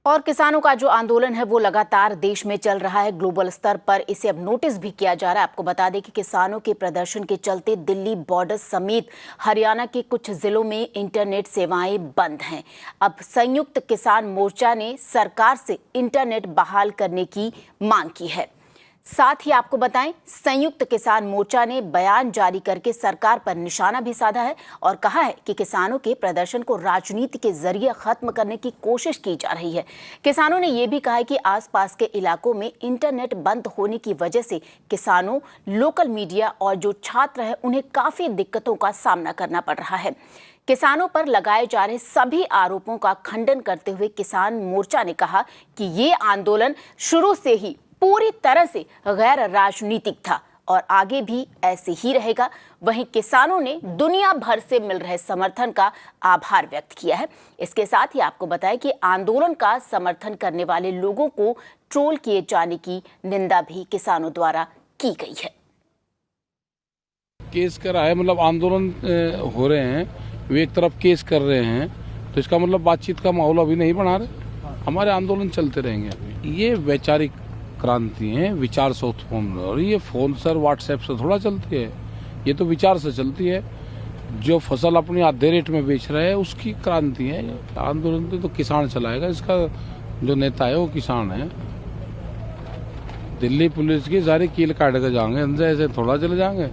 और किसानों का जो आंदोलन है वो लगातार देश में चल रहा है। ग्लोबल स्तर पर इसे अब नोटिस भी किया जा रहा है। आपको बता दें कि किसानों के प्रदर्शन के चलते दिल्ली बॉर्डर समेत हरियाणा के कुछ जिलों में इंटरनेट सेवाएं बंद हैं। अब संयुक्त किसान मोर्चा ने सरकार से इंटरनेट बहाल करने की मांग की है। साथ ही आपको बताएं, संयुक्त किसान मोर्चा ने बयान जारी करके सरकार पर निशाना भी साधा है और कहा है कि किसानों के प्रदर्शन को राजनीति के जरिए खत्म करने की कोशिश की जा रही है। किसानों ने यह भी कहा है कि आसपास के इलाकों में इंटरनेट बंद होने की वजह से किसानों, लोकल मीडिया और जो छात्र हैं उन्हें काफी दिक्कतों का सामना करना पड़ रहा है। किसानों पर लगाए जा रहे सभी आरोपों का खंडन करते हुए किसान मोर्चा ने कहा कि ये आंदोलन शुरू से ही पूरी तरह से गैर राजनीतिक था और आगे भी ऐसे ही रहेगा। वहीं किसानों ने दुनिया भर से मिल रहे समर्थन का आभार व्यक्त किया है। इसके साथ ही आपको बताएं कि आंदोलन का समर्थन करने वाले लोगों को ट्रोल किए जाने की निंदा भी किसानों द्वारा की गई है। केस करा है, मतलब आंदोलन हो रहे हैं, वे एक तरफ केस कर रहे हैं, तो इसका मतलब बातचीत का माहौल अभी नहीं बना रहे। हमारे आंदोलन चलते रहेंगे। अभी ये वैचारिक क्रांति है, विचार से उत्पन्न, और ये फोन सर व्हाट्सएप से थोड़ा चलती है, ये तो विचार से चलती है। जो फसल अपनी आधे रेट में बेच रहे हैं उसकी क्रांति है। आंदोलन तो किसान चलाएगा, इसका जो नेता है वो किसान है। दिल्ली पुलिस की सारी कील काट कर जाएंगे, इनसे ऐसे थोड़ा चले जाएंगे।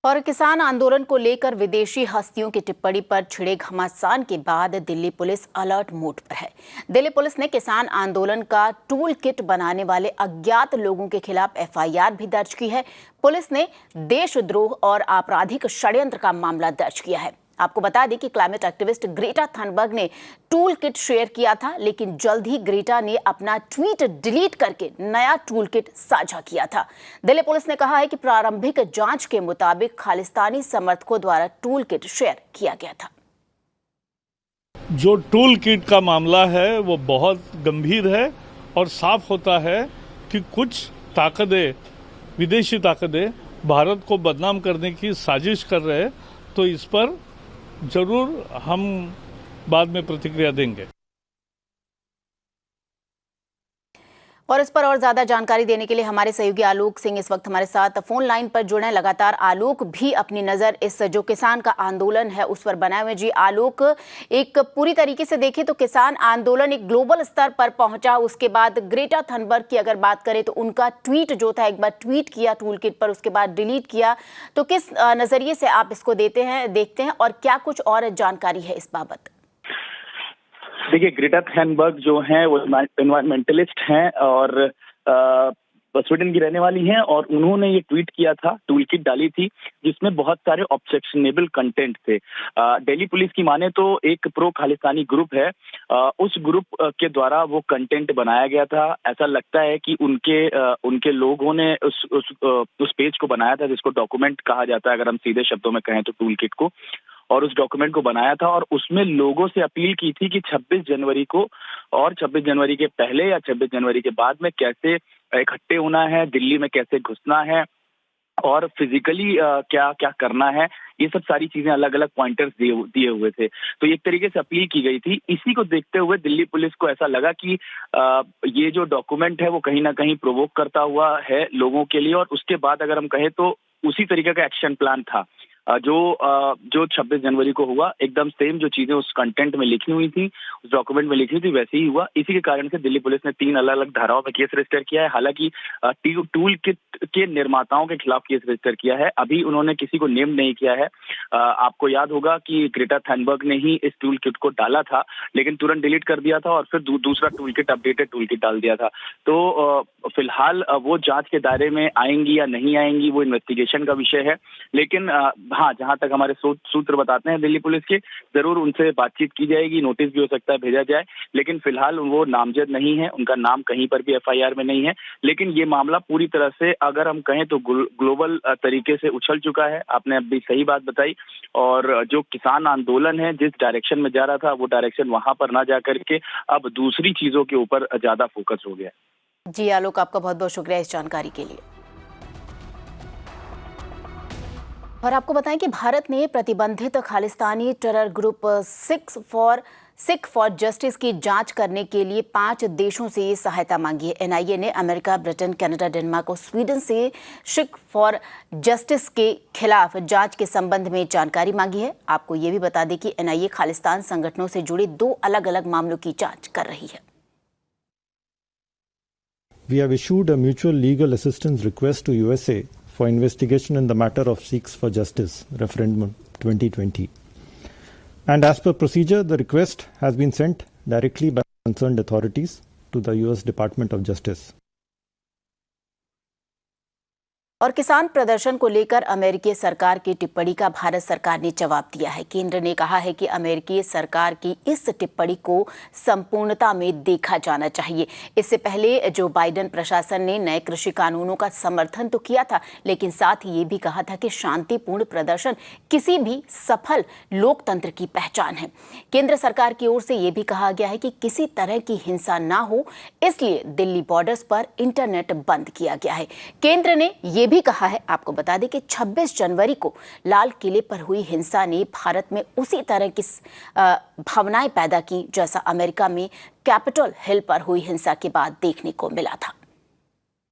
और किसान आंदोलन को लेकर विदेशी हस्तियों की टिप्पणी पर छिड़े घमासान के बाद दिल्ली पुलिस अलर्ट मोड पर है। दिल्ली पुलिस ने किसान आंदोलन का टूल किट बनाने वाले अज्ञात लोगों के खिलाफ एफआईआर भी दर्ज की है। पुलिस ने देशद्रोह और आपराधिक षड्यंत्र का मामला दर्ज किया है। आपको बता दें कि क्लाइमेट एक्टिविस्ट ग्रेटा थनबर्ग ने टूल किट शेयर किया था, लेकिन जल्द ही ग्रेटा ने अपना ट्वीट डिलीट करके नया टूल किट साझा किया था। दिल्ली पुलिस ने कहा है कि प्रारंभिक जांच के मुताबिक खालिस्तानी समर्थकों द्वारा टूल किट शेयर किया गया था। जो टूल किट का मामला है वो बहुत गंभीर है और साफ होता है कि कुछ ताकतें, विदेशी ताकतें भारत को बदनाम करने की साजिश कर रहे हैं। तो इस पर जरूर हम बाद में प्रतिक्रिया देंगे। और इस पर और ज्यादा जानकारी देने के लिए हमारे सहयोगी आलोक सिंह इस वक्त हमारे साथ फोन लाइन पर जुड़े हैं। लगातार आलोक भी अपनी नजर इस जो किसान का आंदोलन है उस पर बनाए हुए। जी आलोक, एक पूरी तरीके से देखें तो किसान आंदोलन एक ग्लोबल स्तर पर पहुंचा। उसके बाद ग्रेटा थनबर्ग की अगर बात करें तो उनका ट्वीट जो था, एक बार ट्वीट किया टूल किट पर, उसके बाद डिलीट किया। तो किस नजरिए से आप इसको देखते हैं और क्या कुछ और जानकारी है इस बाबत? देखिए, ग्रेटा थनबर्ग जो हैं वो एनवायरमेंटलिस्ट हैं और स्वीडन की रहने वाली हैं, और उन्होंने ये ट्वीट किया था, टूल किट डाली थी जिसमें बहुत सारे ऑब्जेक्शनेबल कंटेंट थे। दिल्ली पुलिस की माने तो एक प्रो खालिस्तानी ग्रुप है, उस ग्रुप के द्वारा वो कंटेंट बनाया गया था। ऐसा लगता है कि उनके लोगों ने उस पेज को बनाया था जिसको डॉक्यूमेंट कहा जाता है, अगर हम सीधे शब्दों में कहें तो टूल किट को, और उस डॉक्यूमेंट को बनाया था और उसमें लोगों से अपील की थी कि 26 जनवरी को और 26 जनवरी के पहले या 26 जनवरी के बाद में कैसे इकट्ठे होना है, दिल्ली में कैसे घुसना है और फिजिकली क्या क्या करना है। ये सब सारी चीजें अलग अलग पॉइंटर्स दिए हुए थे। तो एक तरीके से अपील की गई थी। इसी को देखते हुए दिल्ली पुलिस को ऐसा लगा कि ये जो डॉक्यूमेंट है वो कहीं ना कहीं प्रोवोक करता हुआ है लोगों के लिए, और उसके बाद अगर हम कहें तो उसी तरीके का एक्शन प्लान था जो 26 जनवरी को हुआ। एकदम सेम जो चीजें उस कंटेंट में लिखी हुई थी, उस डॉक्यूमेंट में लिखी हुई थी, वैसे ही हुआ। इसी के कारण से दिल्ली पुलिस ने 3 अलग अलग धाराओं में केस रजिस्टर किया है। हालांकि टूल किट के निर्माताओं के खिलाफ केस रजिस्टर किया है, अभी उन्होंने किसी को नेम नहीं किया है। आपको याद होगा कि ग्रेटा थनबर्ग ने ही इस टूल किट को डाला था, लेकिन तुरंत डिलीट कर दिया था और फिर दूसरा tool kit, updated tool kit डाल दिया था। तो फिलहाल वो जांच के दायरे में आएंगी या नहीं आएंगी वो इन्वेस्टिगेशन का विषय है। लेकिन हाँ, जहां तक हमारे सूत्र बताते हैं दिल्ली पुलिस के, जरूर उनसे बातचीत की जाएगी, नोटिस भी हो सकता है भेजा जाए, लेकिन फिलहाल वो नामजद नहीं है, उनका नाम कहीं पर भी एफआईआर में नहीं है। लेकिन ये मामला पूरी तरह से अगर हम कहें तो ग्लोबल तरीके से उछल चुका है। आपने अभी सही बात बताई, और जो किसान आंदोलन है जिस डायरेक्शन में जा रहा था वो डायरेक्शन वहां पर ना जा करके अब दूसरी चीजों के ऊपर ज्यादा फोकस हो गया। जी आलोक, आपका बहुत बहुत शुक्रिया इस जानकारी के लिए। और आपको बताएं कि भारत ने प्रतिबंधित Khalistani terror group Sikh for justice की जांच करने के लिए 5 देशों से सहायता मांगी है। एनआईए ने अमेरिका, ब्रिटेन, कनाडा, डेनमार्क और स्वीडन से सिख फॉर जस्टिस के खिलाफ जांच के संबंध में जानकारी मांगी है। आपको ये भी बता दें कि एनआईए खालिस्तान संगठनों से जुड़े 2 अलग-अलग मामलों की जांच कर रही है। We have issued a mutual legal assistance request to USA for investigation in the matter of Sikhs for Justice referendum 2020. And as per procedure, the request has been sent directly by concerned authorities to the US Department of Justice. और किसान प्रदर्शन को लेकर अमेरिकी सरकार की टिप्पणी का भारत सरकार ने जवाब दिया है। केंद्र ने कहा है कि अमेरिकी सरकार की इस टिप्पणी को संपूर्णता में देखा जाना चाहिए। इससे पहले जो बाइडेन प्रशासन ने नए कृषि कानूनों का समर्थन तो किया था, लेकिन साथ ही ये भी कहा था कि शांतिपूर्ण प्रदर्शन किसी भी सफल लोकतंत्र की पहचान है। केंद्र सरकार की ओर से ये भी कहा गया है कि किसी तरह की हिंसा ना हो, इसलिए दिल्ली बॉर्डर्स पर इंटरनेट बंद किया गया है। केंद्र ने ये भी कहा है, आपको बता दें कि 26 जनवरी को लाल किले पर हुई हिंसा ने भारत में उसी तरह की भावनाएं पैदा की जैसा अमेरिका में कैपिटल हिल पर हुई हिंसा के बाद देखने को मिला था।